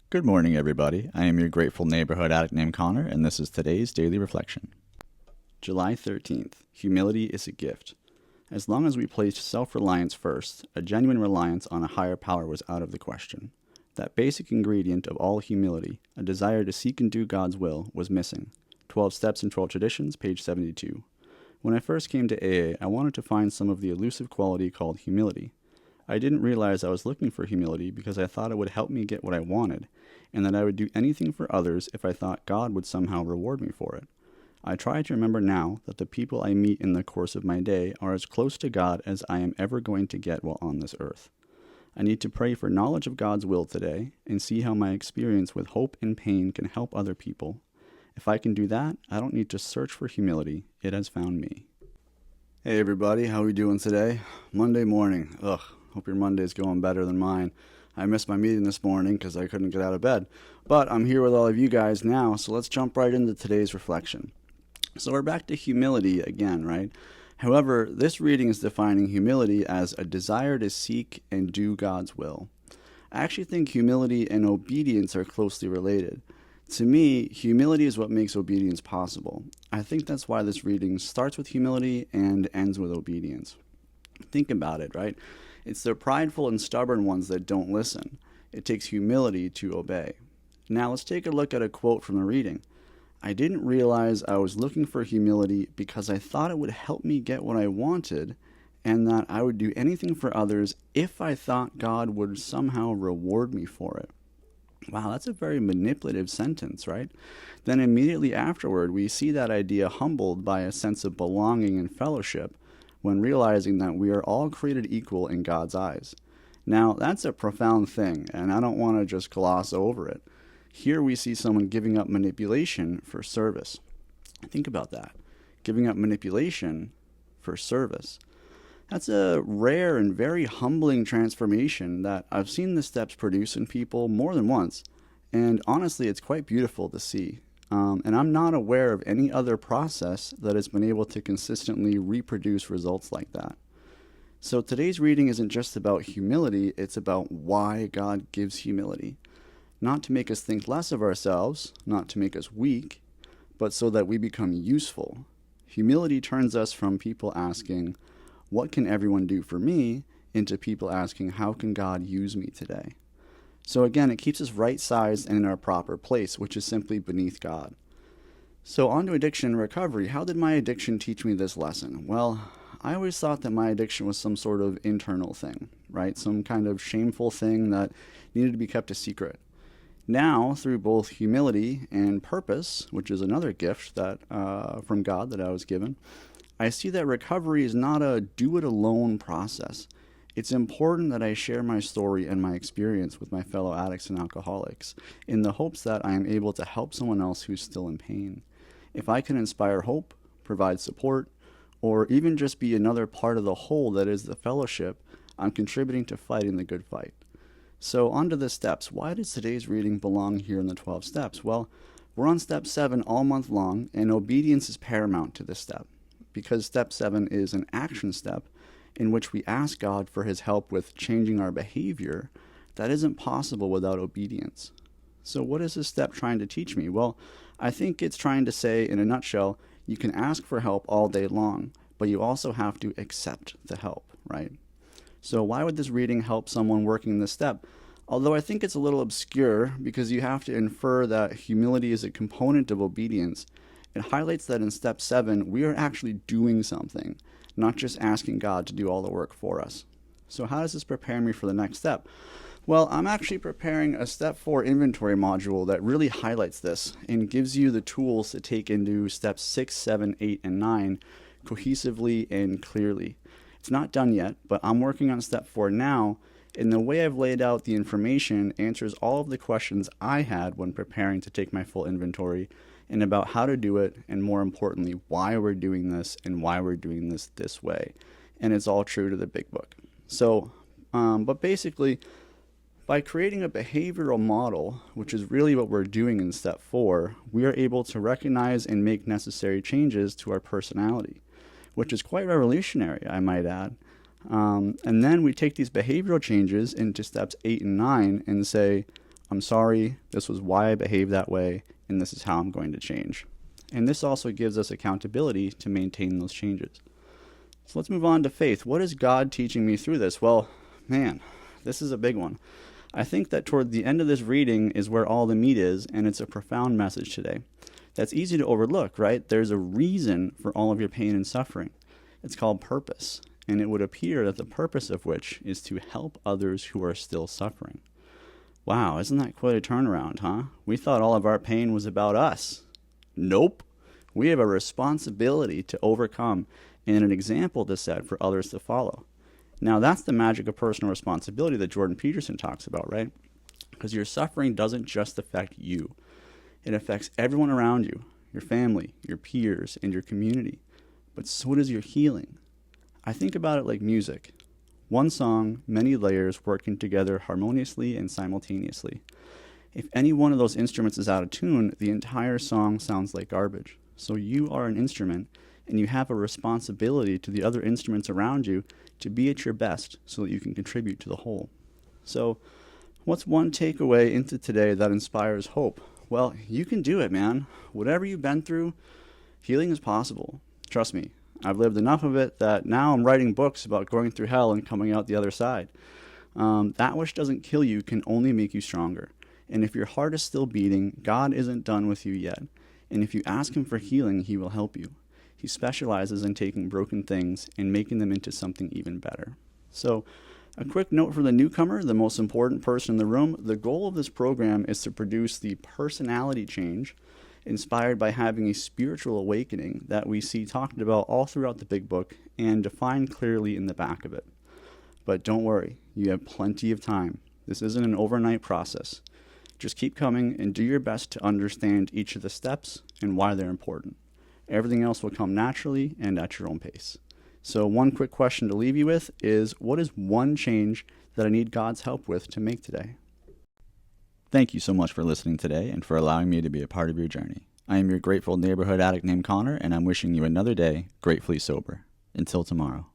Good morning, everybody. I am your grateful neighborhood addict named Connor, and this is today's Daily Reflection. July 13th. Humility is a gift. As long as we placed self-reliance first, a genuine reliance on a higher power was out of the question. That basic ingredient of all humility, a desire to seek and do God's will, was missing. 12 Steps and 12 Traditions, page 72. When I first came to AA, I wanted to find some of the elusive quality called humility. I didn't realize I was looking for humility because I thought it would help me get what I wanted, and that I would do anything for others if I thought God would somehow reward me for it. I try to remember now that the people I meet in the course of my day are as close to God as I am ever going to get while on this earth. I need to pray for knowledge of God's will today and see how my experience with hope and pain can help other people. If I can do that, I don't need to search for humility. It has found me. Hey everybody, how are we doing today? Monday morning. Hope your Monday's going better than mine. I missed my meeting this morning because I couldn't get out of bed. But I'm here with all of you guys now, so let's jump right into today's reflection. So we're back to humility again, right? However, this reading is defining humility as a desire to seek and do God's will. I actually think humility and obedience are closely related. To me, humility is what makes obedience possible. I think that's why this reading starts with humility and ends with obedience. Think about it, right? It's the prideful and stubborn ones that don't listen. It takes humility to obey. Now let's take a look at a quote from the reading. I didn't realize I was looking for humility because I thought it would help me get what I wanted, and that I would do anything for others if I thought God would somehow reward me for it. Wow, that's a very manipulative sentence, right? Then immediately afterward, we see that idea humbled by a sense of belonging and fellowship, when realizing that we are all created equal in God's eyes. Now, that's a profound thing, and I don't want to just gloss over it. Here we see someone giving up manipulation for service. Think about that. Giving up manipulation for service. That's a rare and very humbling transformation that I've seen the steps produce in people more than once, and honestly, it's quite beautiful to see. And I'm not aware of any other process that has been able to consistently reproduce results like that. So today's reading isn't just about humility, it's about why God gives humility. Not to make us think less of ourselves, not to make us weak, but so that we become useful. Humility turns us from people asking, what can everyone do for me, into people asking, how can God use me today? So again, it keeps us right-sized and in our proper place, which is simply beneath God. So on to addiction and recovery. How did my addiction teach me this lesson? Well, I always thought that my addiction was some sort of internal thing, right? Some kind of shameful thing that needed to be kept a secret. Now, through both humility and purpose, which is another gift that from God that I was given, I see that recovery is not a do-it-alone process. It's important that I share my story and my experience with my fellow addicts and alcoholics in the hopes that I am able to help someone else who's still in pain. If I can inspire hope, provide support, or even just be another part of the whole that is the fellowship, I'm contributing to fighting the good fight. So on to the steps. Why does today's reading belong here in the 12 steps? Well, we're on step 7 all month long, and obedience is paramount to this step, because step 7 is an action step in which we ask God for his help with changing our behavior that isn't possible without obedience. So what is this step trying to teach me? Well, I think it's trying to say, in a nutshell, you can ask for help all day long, but you also have to accept the help, right? So why would this reading help someone working this step? Although I think it's a little obscure because you have to infer that humility is a component of obedience, it highlights that in step 7, we are actually doing something, not just asking God to do all the work for us. So how does this prepare me for the next step? Well, I'm actually preparing a step 4 inventory module that really highlights this and gives you the tools to take into steps 6, 7, 8, and 9 cohesively and clearly. It's not done yet, but I'm working on step 4 now, and the way I've laid out the information answers all of the questions I had when preparing to take my full inventory, and about how to do it, and more importantly, why we're doing this and why we're doing this way. And it's all true to the big book. So, but basically, by creating a behavioral model, which is really what we're doing in step 4, we are able to recognize and make necessary changes to our personality, which is quite revolutionary, I might add. And then we take these behavioral changes into steps 8 and 9 and say, I'm sorry, this was why I behaved that way, and this is how I'm going to change. And this also gives us accountability to maintain those changes. So let's move on to faith. What is God teaching me through this? Well, man, this is a big one. I think that toward the end of this reading is where all the meat is, and it's a profound message today. That's easy to overlook, right? There's a reason for all of your pain and suffering. It's called purpose, and it would appear that the purpose of which is to help others who are still suffering. Wow, isn't that quite a turnaround, huh? We thought all of our pain was about us. Nope. We have a responsibility to overcome and an example to set for others to follow. Now, that's the magic of personal responsibility that Jordan Peterson talks about, right? Because your suffering doesn't just affect you. It affects everyone around you, your family, your peers, and your community. But so does your healing. I think about it like music. One song, many layers working together harmoniously and simultaneously. If any one of those instruments is out of tune, the entire song sounds like garbage. So you are an instrument, and you have a responsibility to the other instruments around you to be at your best so that you can contribute to the whole. So, what's one takeaway into today that inspires hope? Well, you can do it, man. Whatever you've been through, healing is possible. Trust me, I've lived enough of it that now I'm writing books about going through hell and coming out the other side. That which doesn't kill you can only make you stronger. And if your heart is still beating, God isn't done with you yet. And if you ask Him for healing, He will help you. He specializes in taking broken things and making them into something even better. So, a quick note for the newcomer, the most important person in the room. The goal of this program is to produce the personality change inspired by having a spiritual awakening that we see talked about all throughout the big book and defined clearly in the back of it. But don't worry, you have plenty of time. This isn't an overnight process. Just keep coming and do your best to understand each of the steps and why they're important. Everything else will come naturally and at your own pace. So one quick question to leave you with is, what is one change that I need God's help with to make today? Thank you so much for listening today and for allowing me to be a part of your journey. I am your grateful neighborhood addict named Connor, and I'm wishing you another day gratefully sober. Until tomorrow.